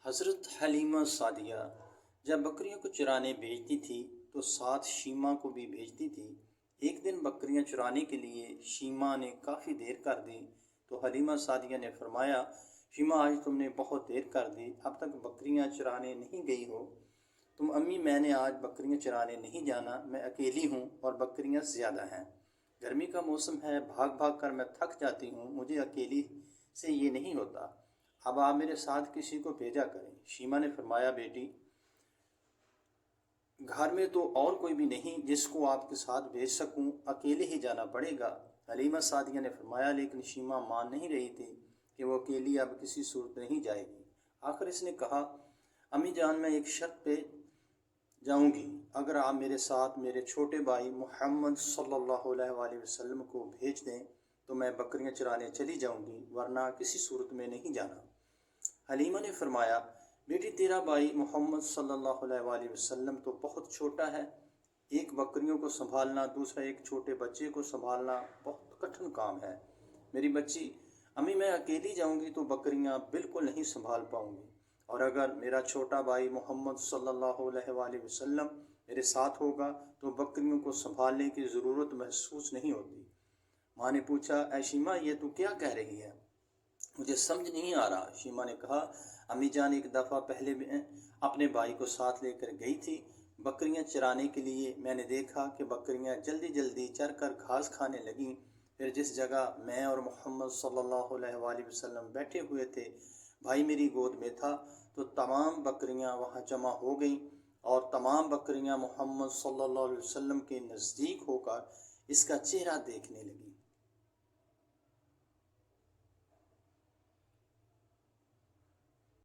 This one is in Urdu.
حضرت حلیمہ سعدیہ جب بکریوں کو چرانے بھیجتی تھی تو ساتھ شیمہ کو بھی بھیجتی تھی۔ ایک دن بکریاں چرانے کے لیے شیمہ نے کافی دیر کر دی تو حلیمہ سعدیہ نے فرمایا، شیمہ آج تم نے بہت دیر کر دی، اب تک بکریاں چرانے نہیں گئی ہو؟ تم امی میں نے آج بکریاں چرانے نہیں جانا، میں اکیلی ہوں اور بکریاں زیادہ ہیں، گرمی کا موسم ہے، بھاگ بھاگ کر میں تھک جاتی ہوں، مجھے اکیلی سے یہ نہیں ہوتا، اب آپ میرے ساتھ کسی کو بھیجا کریں۔ شیمہ نے فرمایا، بیٹی گھر میں تو اور کوئی بھی نہیں جس کو آپ کے ساتھ بھیج سکوں، اکیلے ہی جانا پڑے گا۔ حلیمہ سعدیہ نے فرمایا، لیکن شیمہ مان نہیں رہی تھی کہ وہ اکیلی اب کسی صورت نہیں جائے گی۔ آخر اس نے کہا، امی جان میں ایک شرط پہ جاؤں گی، اگر آپ میرے ساتھ میرے چھوٹے بھائی محمد صلی اللہ علیہ وآلہ وسلم کو بھیج دیں تو میں بکریاں چرانے چلی جاؤں گی، ورنہ کسی صورت میں نہیں جانا۔ حلیمہ نے فرمایا، بیٹی تیرا بھائی محمد صلی اللہ علیہ وآلہ وسلم تو بہت چھوٹا ہے، ایک بکریوں کو سنبھالنا، دوسرا ایک چھوٹے بچے کو سنبھالنا بہت کٹھن کام ہے۔ میری بچی، امی میں اکیلی جاؤں گی تو بکریاں بالکل نہیں سنبھال پاؤں گی، اور اگر میرا چھوٹا بھائی محمد صلی اللہ علیہ وآلہ وسلم میرے ساتھ ہوگا تو بکریوں کو سنبھالنے کی ضرورت محسوس نہیں ہوتی۔ ماں نے پوچھا، اے شیمہ یہ تو کیا کہہ رہی ہے؟ مجھے سمجھ نہیں آ رہا۔ شیمہ نے کہا، امی جان ایک دفعہ پہلے میں اپنے بھائی کو ساتھ لے کر گئی تھی بکریاں چرانے کے لیے، میں نے دیکھا کہ بکریاں جلدی جلدی چر کر گھاس کھانے لگیں، پھر جس جگہ میں اور محمد صلی اللہ علیہ وآلہ وسلم بیٹھے ہوئے تھے، بھائی میری گود میں تھا، تو تمام بکریاں وہاں جمع ہو گئیں اور تمام بکریاں محمد صلی اللہ علیہ وسلم کے نزدیک ہو کر اس کا چہرہ دیکھنے لگیں۔